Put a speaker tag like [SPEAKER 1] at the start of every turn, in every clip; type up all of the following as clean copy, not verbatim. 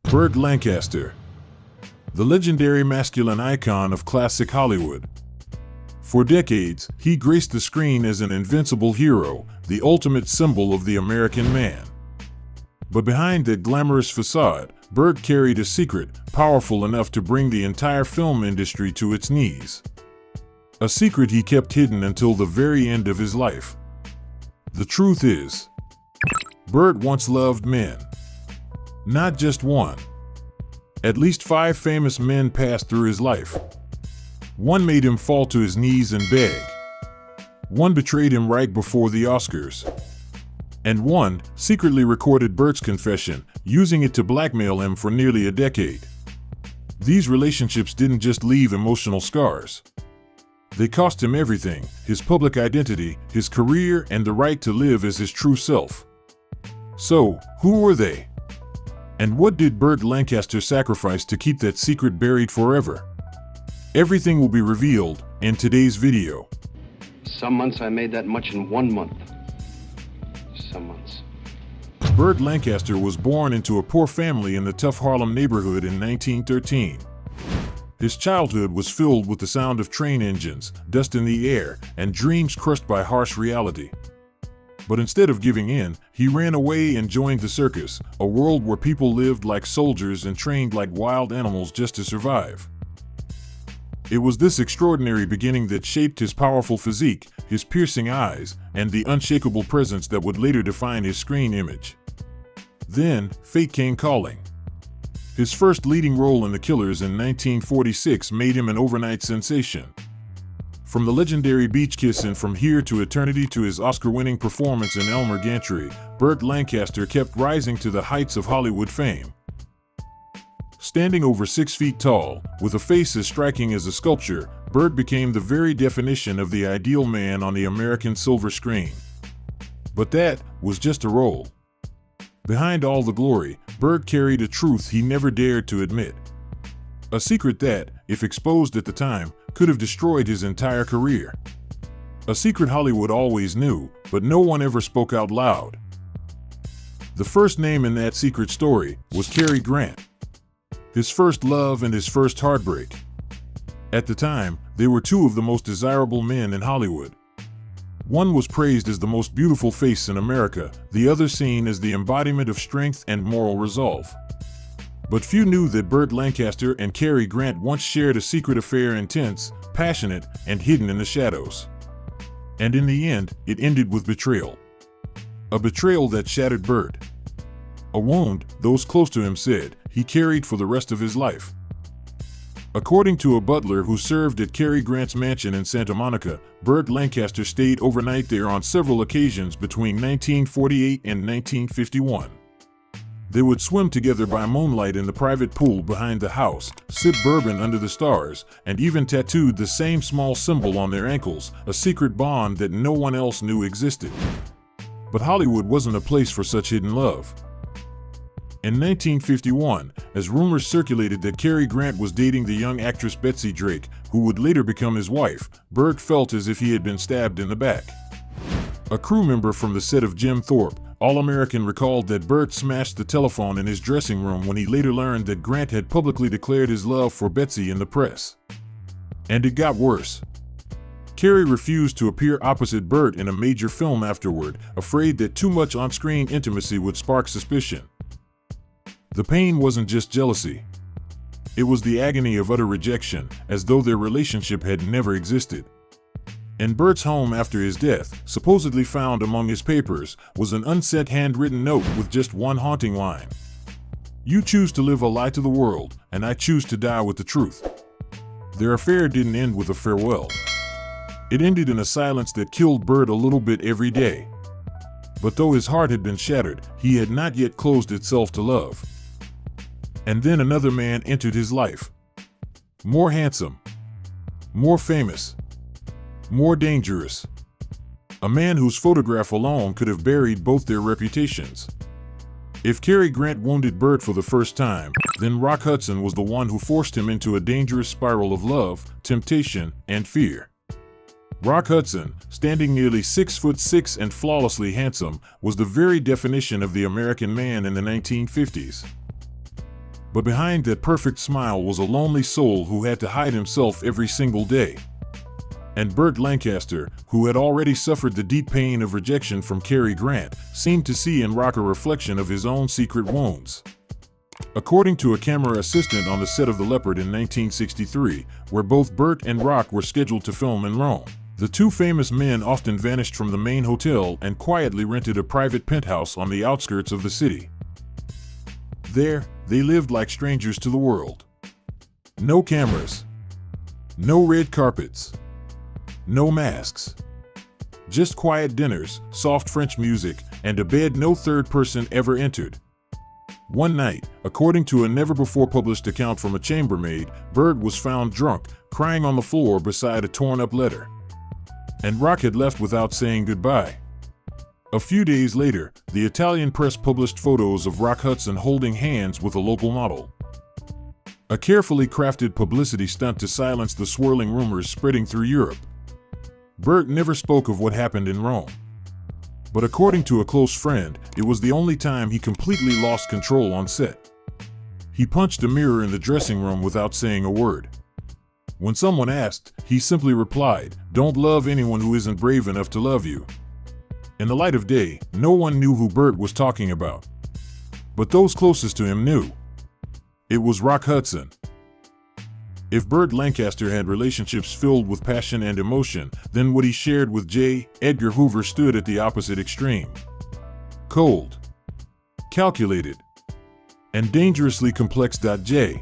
[SPEAKER 1] Burt Lancaster, the legendary masculine icon of classic Hollywood. For decades, he graced the screen as an invincible hero, the ultimate symbol of the American man. But behind that glamorous facade, Burt carried a secret, powerful enough to bring the entire film industry to its knees. A secret he kept hidden until the very end of his life. The truth is, Burt once loved men. Not just one. At least 5 famous men passed through his life. One made him fall to his knees and beg. One betrayed him right before the Oscars. And one secretly recorded Burt's confession, using it to blackmail him for nearly a decade. These relationships didn't just leave emotional scars. They cost him everything: his public identity, his career, and the right to live as his true self. So, who were they? And what did Burt Lancaster sacrifice to keep that secret buried forever? Everything will be revealed in today's video.
[SPEAKER 2] Some months I made that much in 1 month. Some months.
[SPEAKER 1] Burt Lancaster was born into a poor family in the tough Harlem neighborhood in 1913. His childhood was filled with the sound of train engines, dust in the air, and dreams crushed by harsh reality. But instead of giving in, he ran away and joined the circus, a world where people lived like soldiers and trained like wild animals just to survive. It was this extraordinary beginning that shaped his powerful physique, his piercing eyes, and the unshakable presence that would later define his screen image. Then, fate came calling. His first leading role in The Killers in 1946 made him an overnight sensation. From the legendary beach kiss in From Here to Eternity to his Oscar-winning performance in Elmer Gantry, Burt Lancaster kept rising to the heights of Hollywood fame. Standing over 6 feet tall, with a face as striking as a sculpture, Burt became the very definition of the ideal man on the American silver screen. But that was just a role. Behind all the glory, Burt carried a truth he never dared to admit. A secret that, if exposed at the time, could have destroyed his entire career. A secret Hollywood always knew, but no one ever spoke out loud. The first name in that secret story was Cary Grant. His first love and his first heartbreak. At the time, they were 2 of the most desirable men in Hollywood. One was praised as the most beautiful face in America, the other seen as the embodiment of strength and moral resolve. But few knew that Burt Lancaster and Cary Grant once shared a secret affair, intense, passionate, and hidden in the shadows. And in the end, it ended with betrayal. A betrayal that shattered Burt. A wound, those close to him said, he carried for the rest of his life. According to a butler who served at Cary Grant's mansion in Santa Monica, Burt Lancaster stayed overnight there on several occasions between 1948 and 1951. They would swim together by moonlight in the private pool behind the house, sip bourbon under the stars, and even tattooed the same small symbol on their ankles, a secret bond that no one else knew existed. But Hollywood wasn't a place for such hidden love. In 1951, as rumors circulated that Cary Grant was dating the young actress Betsy Drake, who would later become his wife, Burt felt as if he had been stabbed in the back. A crew member from the set of Jim Thorpe, All-American, recalled that Burt smashed the telephone in his dressing room when he later learned that Grant had publicly declared his love for Betsy in the press. And it got worse. Cary refused to appear opposite Burt in a major film afterward, afraid that too much on-screen intimacy would spark suspicion. The pain wasn't just jealousy. It was the agony of utter rejection, as though their relationship had never existed. In Burt's home after his death, supposedly found among his papers, was an unsent handwritten note with just one haunting line. "You choose to live a lie to the world, and I choose to die with the truth." Their affair didn't end with a farewell. It ended in a silence that killed Burt a little bit every day. But though his heart had been shattered, he had not yet closed itself to love. And then another man entered his life. More handsome. More famous. More dangerous. A man whose photograph alone could have buried both their reputations. If Cary Grant wounded Burt for the first time, then Rock Hudson was the one who forced him into a dangerous spiral of love, temptation, and fear. Rock Hudson, standing nearly 6'6" and flawlessly handsome, was the very definition of the American man in the 1950s. But behind that perfect smile was a lonely soul who had to hide himself every single day. And Burt Lancaster, who had already suffered the deep pain of rejection from Cary Grant, seemed to see in Rock a reflection of his own secret wounds. According to a camera assistant on the set of The Leopard in 1963, where both Burt and Rock were scheduled to film in Rome, the two famous men often vanished from the main hotel and quietly rented a private penthouse on the outskirts of the city. There, they lived like strangers to the world. No cameras. No red carpets. No masks. Just quiet dinners, soft French music, and a bed no third person ever entered. One night, according to a never-before-published account from a chambermaid, Burt was found drunk, crying on the floor beside a torn-up letter. And Rock had left without saying goodbye. A few days later, the Italian press published photos of Rock Hudson holding hands with a local model. A carefully crafted publicity stunt to silence the swirling rumors spreading through Europe. Burt never spoke of what happened in Rome. But according to a close friend, it was the only time he completely lost control on set. He punched a mirror in the dressing room without saying a word. When someone asked, he simply replied, "Don't love anyone who isn't brave enough to love you." In the light of day, no one knew who Burt was talking about. But those closest to him knew. It was Rock Hudson. If Burt Lancaster had relationships filled with passion and emotion, then what he shared with J. Edgar Hoover stood at the opposite extreme. Cold, calculated, and dangerously complex. J.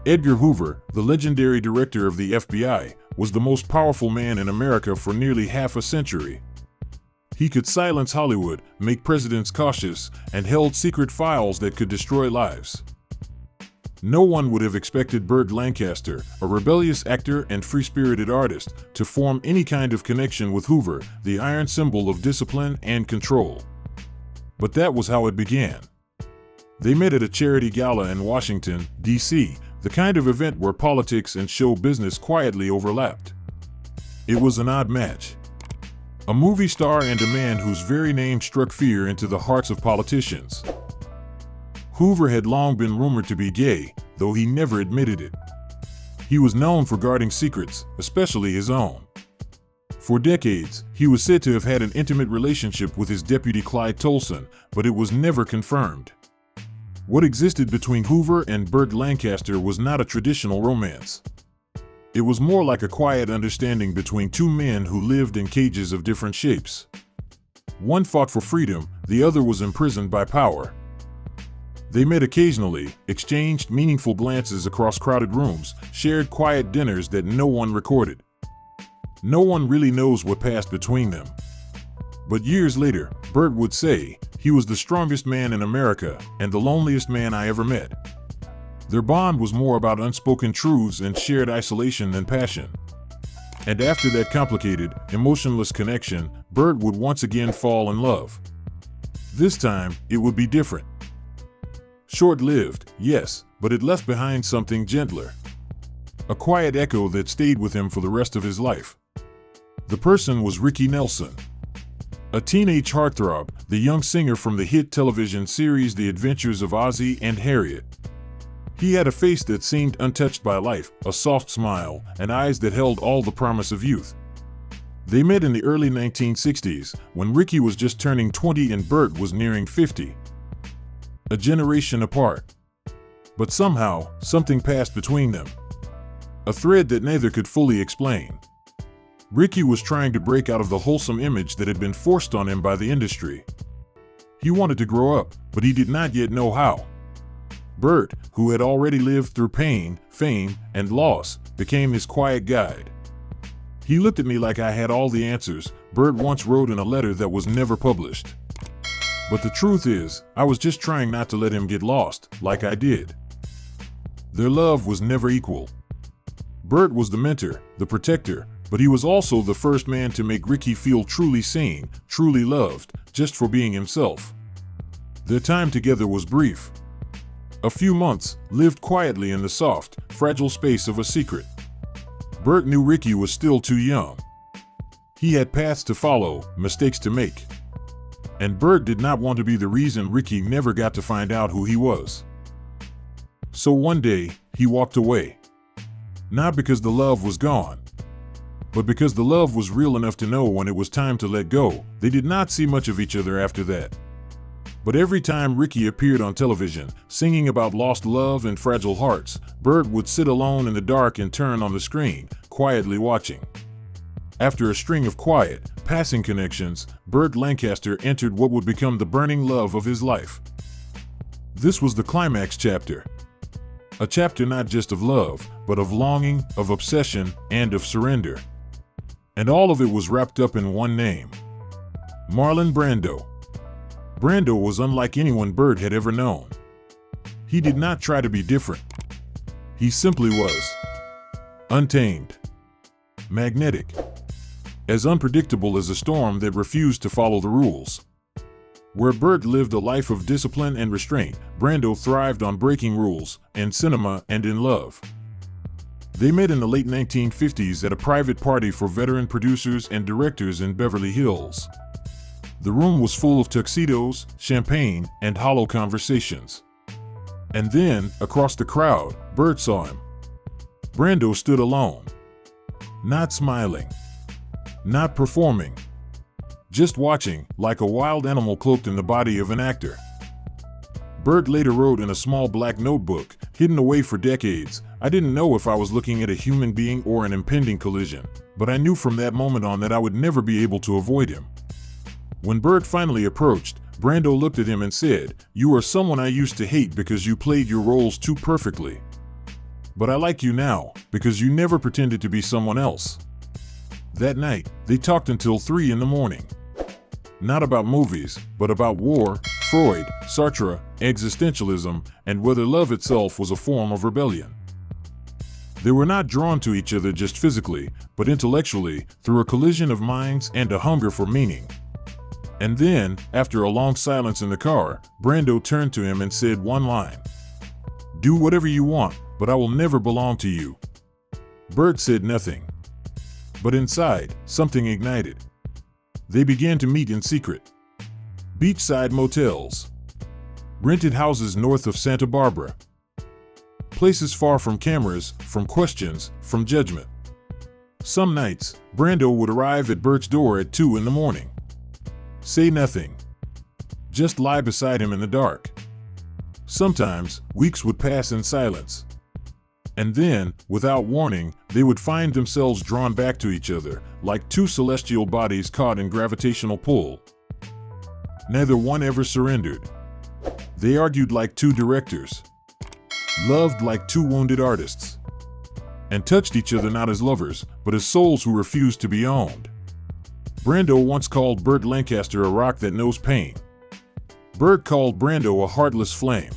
[SPEAKER 1] Edgar Hoover, the legendary director of the FBI, was the most powerful man in America for nearly half a century. He could silence Hollywood, make presidents cautious, and held secret files that could destroy lives. No one would have expected Burt Lancaster, a rebellious actor and free-spirited artist, to form any kind of connection with Hoover, the iron symbol of discipline and control. But that was how it began. They met at a charity gala in Washington, D.C., the kind of event where politics and show business quietly overlapped. It was an odd match. A movie star and a man whose very name struck fear into the hearts of politicians. Hoover had long been rumored to be gay, though he never admitted it. He was known for guarding secrets, especially his own. For decades, he was said to have had an intimate relationship with his deputy Clyde Tolson, but it was never confirmed. What existed between Hoover and Burt Lancaster was not a traditional romance. It was more like a quiet understanding between two men who lived in cages of different shapes. One fought for freedom, the other was imprisoned by power. They met occasionally, exchanged meaningful glances across crowded rooms, shared quiet dinners that no one recorded. No one really knows what passed between them. But years later, Burt would say, "He was the strongest man in America and the loneliest man I ever met." Their bond was more about unspoken truths and shared isolation than passion. And after that complicated, emotionless connection, Burt would once again fall in love. This time, it would be different. Short-lived, yes, but it left behind something gentler. A quiet echo that stayed with him for the rest of his life. The person was Ricky Nelson. A teenage heartthrob, the young singer from the hit television series The Adventures of Ozzie and Harriet. He had a face that seemed untouched by life, a soft smile, and eyes that held all the promise of youth. They met in the early 1960s, when Ricky was just turning 20 and Burt was nearing 50. A generation apart. But somehow, something passed between them. A thread that neither could fully explain. Ricky was trying to break out of the wholesome image that had been forced on him by the industry. He wanted to grow up, but he did not yet know how. Burt, who had already lived through pain, fame, and loss, became his quiet guide. "He looked at me like I had all the answers," Burt once wrote in a letter that was never published. But the truth is, I was just trying not to let him get lost, like I did. Their love was never equal. Burt was the mentor, the protector, but he was also the first man to make Ricky feel truly seen, truly loved, just for being himself. Their time together was brief. A few months, lived quietly in the soft, fragile space of a secret. Burt knew Ricky was still too young. He had paths to follow, mistakes to make. And Burt did not want to be the reason Ricky never got to find out who he was. So one day, he walked away. Not because the love was gone, but because the love was real enough to know when it was time to let go. They did not see much of each other after that. But every time Ricky appeared on television, singing about lost love and fragile hearts, Burt would sit alone in the dark and turn on the screen, quietly watching. After a string of quiet, passing connections, Burt Lancaster entered what would become the burning love of his life. This was the climax chapter. A chapter not just of love, but of longing, of obsession, and of surrender. And all of it was wrapped up in one name: Marlon Brando. Brando was unlike anyone Burt had ever known. He did not try to be different. He simply was. Untamed. Magnetic. As unpredictable as a storm that refused to follow the rules. Where Burt lived a life of discipline and restraint, Brando thrived on breaking rules, in cinema and in love. They met in the late 1950s at a private party for veteran producers and directors in Beverly Hills. The room was full of tuxedos, champagne, and hollow conversations. And then, across the crowd, Burt saw him. Brando stood alone. Not smiling. Not performing. Just watching, like a wild animal cloaked in the body of an actor. Burt later wrote in a small black notebook, hidden away for decades, "I didn't know if I was looking at a human being or an impending collision, but I knew from that moment on that I would never be able to avoid him." When Burt finally approached, Brando looked at him and said, "You are someone I used to hate because you played your roles too perfectly. But I like you now, because you never pretended to be someone else." That night, they talked until 3 in the morning. Not about movies, but about war, Freud, Sartre, existentialism, and whether love itself was a form of rebellion. They were not drawn to each other just physically, but intellectually, through a collision of minds and a hunger for meaning. And then, after a long silence in the car, Brando turned to him and said one line: "Do whatever you want, but I will never belong to you." Burt said nothing. But inside, something ignited. They began to meet in secret. Beachside motels. Rented houses north of Santa Barbara. Places far from cameras, from questions, from judgment. Some nights, Brando would arrive at Burt's door at 2 in the morning. Say nothing. Just lie beside him in the dark. Sometimes, weeks would pass in silence. And then, without warning, they would find themselves drawn back to each other, like two celestial bodies caught in gravitational pull. Neither one ever surrendered. They argued like two directors, loved like two wounded artists, and touched each other not as lovers, but as souls who refused to be owned. Brando once called Burt Lancaster a rock that knows pain. Burt called Brando a heartless flame.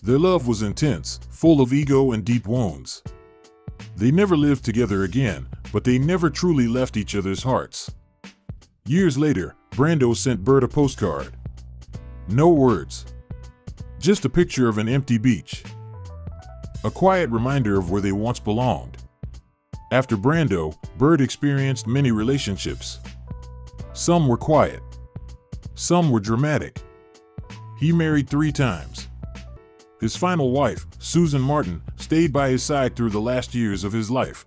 [SPEAKER 1] Their love was intense, full of ego and deep wounds. They never lived together again, but they never truly left each other's hearts. Years later, Brando sent Burt a postcard. No words. Just a picture of an empty beach. A quiet reminder of where they once belonged. After Brando, Burt experienced many relationships. Some were quiet. Some were dramatic. He married 3 times. His final wife, Susan Martin, stayed by his side through the last years of his life.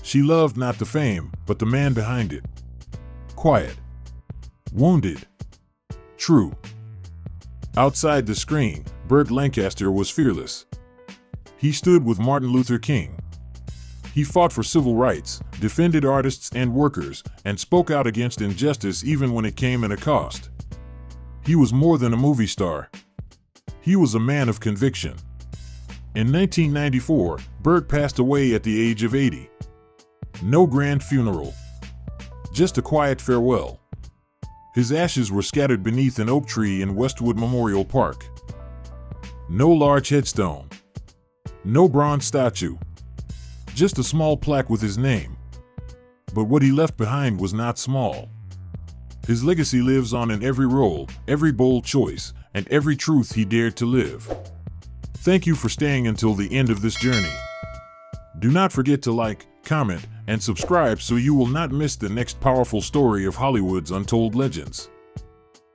[SPEAKER 1] She loved not the fame, but the man behind it. Quiet. Wounded. True. Outside the screen, Burt Lancaster was fearless. He stood with Martin Luther King. He fought for civil rights, defended artists and workers, and spoke out against injustice even when it came at a cost. He was more than a movie star. He was a man of conviction. In 1994, Burt passed away at the age of 80. No grand funeral. Just a quiet farewell. His ashes were scattered beneath an oak tree in Westwood Memorial Park. No large headstone. No bronze statue. Just a small plaque with his name. But what he left behind was not small. His legacy lives on in every role, every bold choice, and every truth he dared to live. Thank you for staying until the end of this journey. Do not forget to like, comment, and subscribe so you will not miss the next powerful story of Hollywood's untold legends.